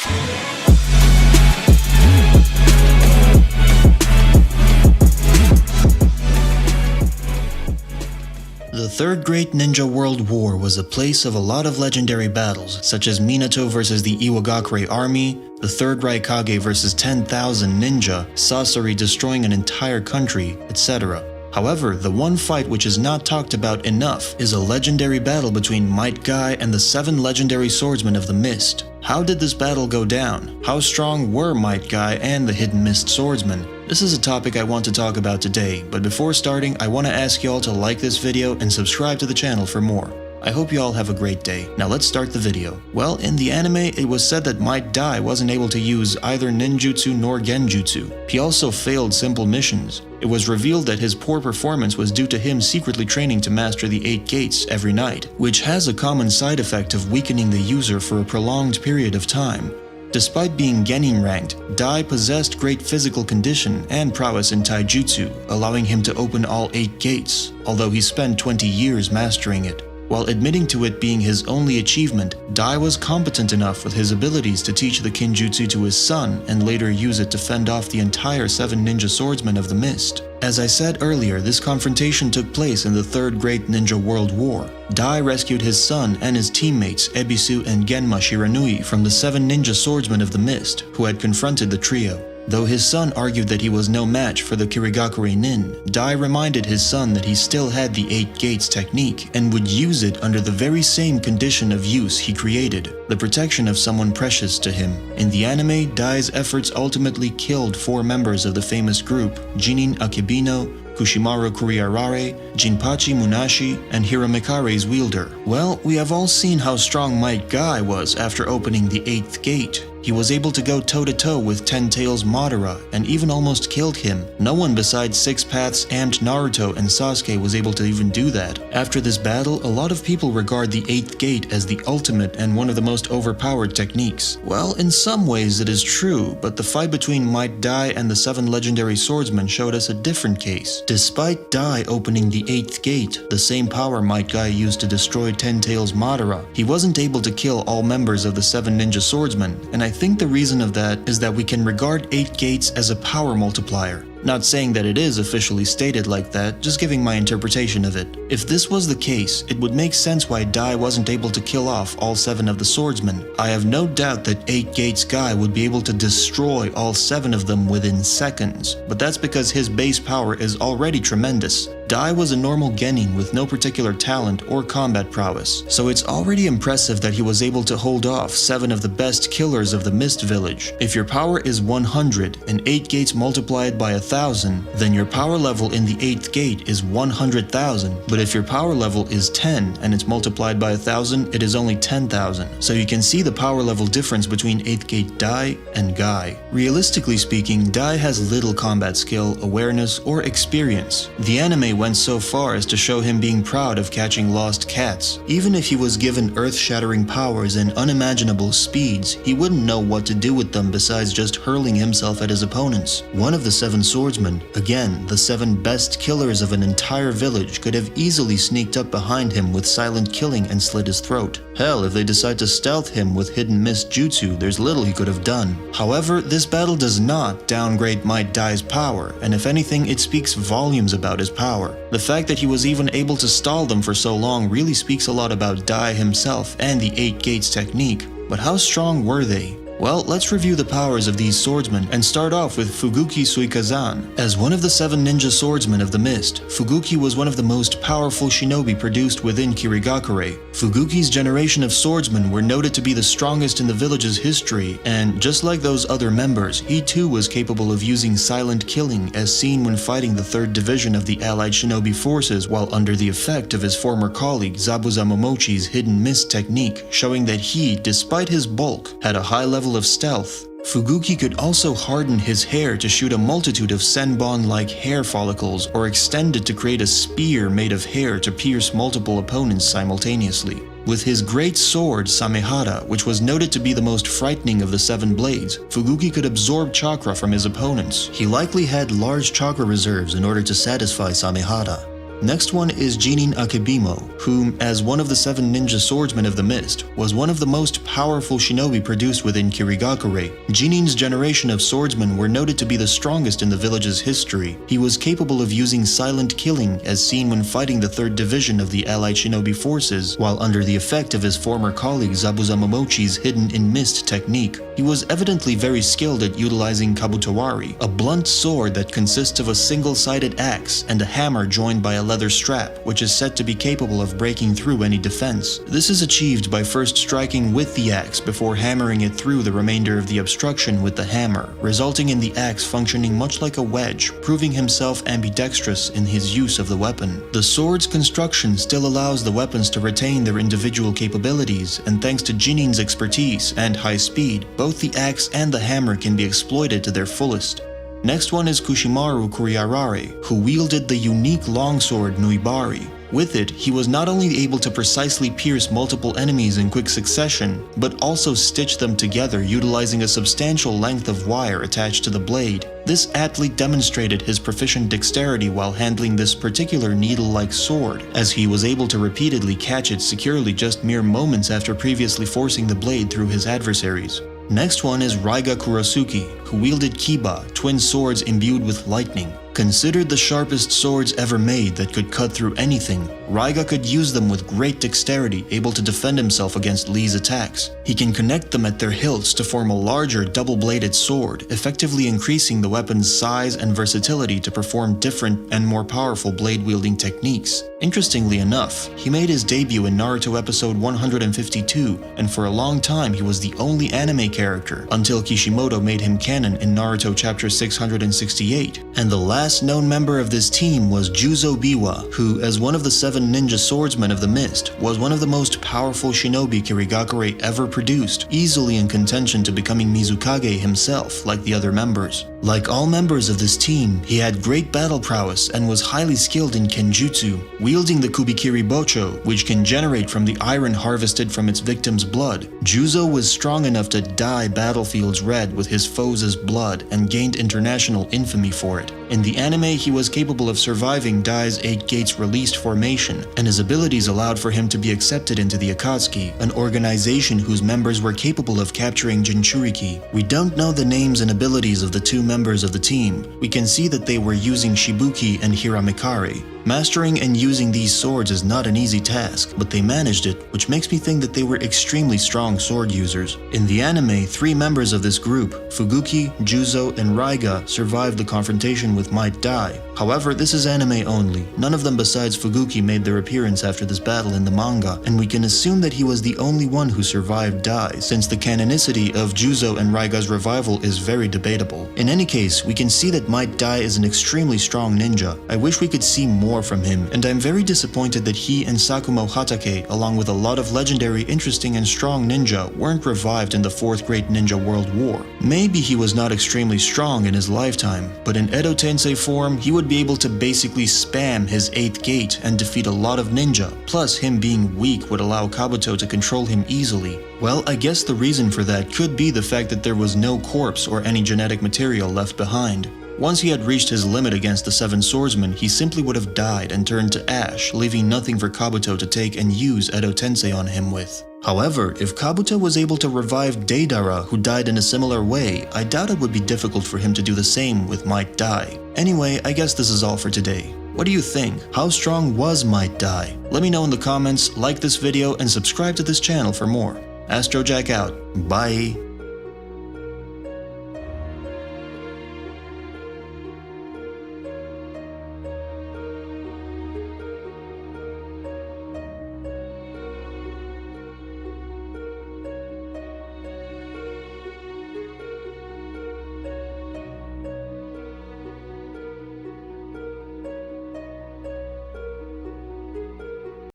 The Third Great Ninja World War was a place of a lot of legendary battles, such as Minato versus the Iwagakure army, the Third Raikage versus 10,000 ninja, Sasori destroying an entire country, etc. However, the one fight which is not talked about enough is a legendary battle between Might Guy and the 7 legendary swordsmen of the Mist. How did this battle go down? How strong were Might Guy and the Hidden Mist swordsmen? This is a topic I want to talk about today, but before starting, I want to ask y'all to like this video and subscribe to the channel for more. I hope you all have a great day. Now let's start the video. Well, in the anime, it was said that Might Guy wasn't able to use either ninjutsu nor genjutsu. He also failed simple missions. It was revealed that his poor performance was due to him secretly training to master the 8 gates every night, which has a common side effect of weakening the user for a prolonged period of time. Despite being genin ranked, Dai possessed great physical condition and prowess in taijutsu, allowing him to open all 8 gates, although he spent 20 years mastering it. While admitting to it being his only achievement, Dai was competent enough with his abilities to teach the Kinjutsu to his son and later use it to fend off the entire 7 ninja swordsmen of the Mist. As I said earlier, this confrontation took place in the Third Great Ninja World War. Dai rescued his son and his teammates Ebisu and Genma Shiranui from the 7 ninja swordsmen of the Mist, who had confronted the trio. Though his son argued that he was no match for the Kirigakure Nin, Dai reminded his son that he still had the 8 gates technique and would use it under the very same condition of use he created, the protection of someone precious to him. In the anime, Dai's efforts ultimately killed 4 members of the famous group, Jinin Akebino, Kushimaru Kuriarare, Jinpachi Munashi, and Hiramikare's wielder. Well, we have all seen how strong Might Guy was after opening the 8th gate. He was able to go toe-to-toe with Ten Tails Madara and even almost killed him. No one besides Six Paths, Amped Naruto, and Sasuke was able to even do that. After this battle, a lot of people regard the 8th gate as the ultimate and one of the most overpowered techniques. Well, in some ways it is true, but the fight between Might Guy and the 7 legendary swordsmen showed us a different case. Despite Dai opening the 8th gate, the same power Might Guy used to destroy Ten Tails Madara, he wasn't able to kill all members of the 7 ninja swordsmen, and I think the reason of that is that we can regard 8 gates as a power multiplier. Not saying that it is officially stated like that, just giving my interpretation of it. If this was the case, it would make sense why Dai wasn't able to kill off all 7 of the swordsmen. I have no doubt that 8 gates Guy would be able to destroy all 7 of them within seconds, but that's because his base power is already tremendous. Dai was a normal genin with no particular talent or combat prowess, so it's already impressive that he was able to hold off 7 of the best killers of the Mist Village. If your power is 100 and 8 gates multiplied by 1,000, then your power level in the 8th gate is 100,000, but if your power level is 10 and it's multiplied by 1,000, it is only 10,000. So you can see the power level difference between 8th gate Dai and Guy. Realistically speaking, Dai has little combat skill, awareness, or experience. The anime went so far as to show him being proud of catching lost cats. Even if he was given earth-shattering powers and unimaginable speeds, he wouldn't know what to do with them besides just hurling himself at his opponents. One of the 7 swordsmen, again, the 7 best killers of an entire village, could have easily sneaked up behind him with silent killing and slit his throat. Hell, if they decide to stealth him with hidden mist jutsu, there's little he could have done. However, this battle does not downgrade Might Dai's power, and if anything, it speaks volumes about his power. The fact that he was even able to stall them for so long really speaks a lot about Dai himself and the 8 gates technique. But how strong were they? Well, let's review the powers of these swordsmen and start off with Fuguki Suikazan. As one of the 7 ninja swordsmen of the Mist, Fuguki was one of the most powerful shinobi produced within Kirigakure. Fuguki's generation of swordsmen were noted to be the strongest in the village's history, and just like those other members, he too was capable of using silent killing as seen when fighting the 3rd division of the allied shinobi forces while under the effect of his former colleague Zabuza Momochi's hidden mist technique, showing that he, despite his bulk, had a high level of stealth. Fuguki could also harden his hair to shoot a multitude of senbon-like hair follicles or extend it to create a spear made of hair to pierce multiple opponents simultaneously. With his great sword Samehara, which was noted to be the most frightening of the 7 blades, Fuguki could absorb chakra from his opponents. He likely had large chakra reserves in order to satisfy Samehara. Next one is Jinin Akebimo, whom, as one of the 7 ninja swordsmen of the mist, was one of the most powerful shinobi produced within Kirigakure. Jinin's generation of swordsmen were noted to be the strongest in the village's history. He was capable of using silent killing, as seen when fighting the 3rd Division of the allied shinobi forces, while under the effect of his former colleague Zabuza Momochi's hidden in mist technique. He was evidently very skilled at utilizing Kabutowari, a blunt sword that consists of a single-sided axe and a hammer joined by a leather strap, which is said to be capable of breaking through any defense. This is achieved by first striking with the axe before hammering it through the remainder of the obstruction with the hammer, resulting in the axe functioning much like a wedge, proving himself ambidextrous in his use of the weapon. The sword's construction still allows the weapons to retain their individual capabilities, and thanks to Jinin's expertise and high speed, both the axe and the hammer can be exploited to their fullest. Next one is Kushimaru Kuriarare, who wielded the unique longsword Nuibari. With it, he was not only able to precisely pierce multiple enemies in quick succession, but also stitch them together utilizing a substantial length of wire attached to the blade. This athlete demonstrated his proficient dexterity while handling this particular needle-like sword, as he was able to repeatedly catch it securely just mere moments after previously forcing the blade through his adversaries. Next one is Raiga Kurasuki, who wielded Kiba, twin swords imbued with lightning. Considered the sharpest swords ever made that could cut through anything, Raiga could use them with great dexterity, able to defend himself against Lee's attacks. He can connect them at their hilts to form a larger double-bladed sword, effectively increasing the weapon's size and versatility to perform different and more powerful blade-wielding techniques. Interestingly enough, he made his debut in Naruto episode 152, and for a long time he was the only anime character, until Kishimoto made him canon in Naruto chapter 668, and the last known member of this team was Juzo Biwa, who, as one of the 7 ninja swordsmen of the mist, was one of the most powerful shinobi Kirigakure ever produced, easily in contention to becoming Mizukage himself, like the other members. Like all members of this team, he had great battle prowess and was highly skilled in kenjutsu, wielding the Kubikiri Bocho, which can generate from the iron harvested from its victim's blood. Juzo was strong enough to dye battlefields red with his foes' blood and gained international infamy for it. In the anime, he was capable of surviving Dai's 8 Gates released formation, and his abilities allowed for him to be accepted into the Akatsuki, an organization whose members were capable of capturing Jinchuriki. We don't know the names and abilities of the 2 members of the team. We can see that they were using Shibuki and Hiramikari. Mastering and using these swords is not an easy task, but they managed it, which makes me think that they were extremely strong sword users. In the anime, 3 members of this group, Fuguki, Juzo, and Raiga, survived the confrontation with Might Dai. However, this is anime only. None of them besides Fuguki made their appearance after this battle in the manga, and we can assume that he was the only one who survived Dai, since the canonicity of Juzo and Raiga's revival is very debatable. In any case, we can see that Might Dai is an extremely strong ninja. I wish we could see more from him, and I'm very disappointed that he and Sakumo Hatake, along with a lot of legendary, interesting, and strong ninja, weren't revived in the 4th Great Ninja World War. Maybe he was not extremely strong in his lifetime, but in Edo Tensei form, he would be able to basically spam his 8th gate and defeat a lot of ninja, plus him being weak would allow Kabuto to control him easily. Well, I guess the reason for that could be the fact that there was no corpse or any genetic material left behind. Once he had reached his limit against the 7 swordsmen, he simply would have died and turned to ash, leaving nothing for Kabuto to take and use Edo Tensei on him with. However, if Kabuto was able to revive Deidara, who died in a similar way, I doubt it would be difficult for him to do the same with Might Dai. Anyway, I guess this is all for today. What do you think? How strong was Might Dai? Let me know in the comments, like this video, and subscribe to this channel for more. Astrojack out. Bye.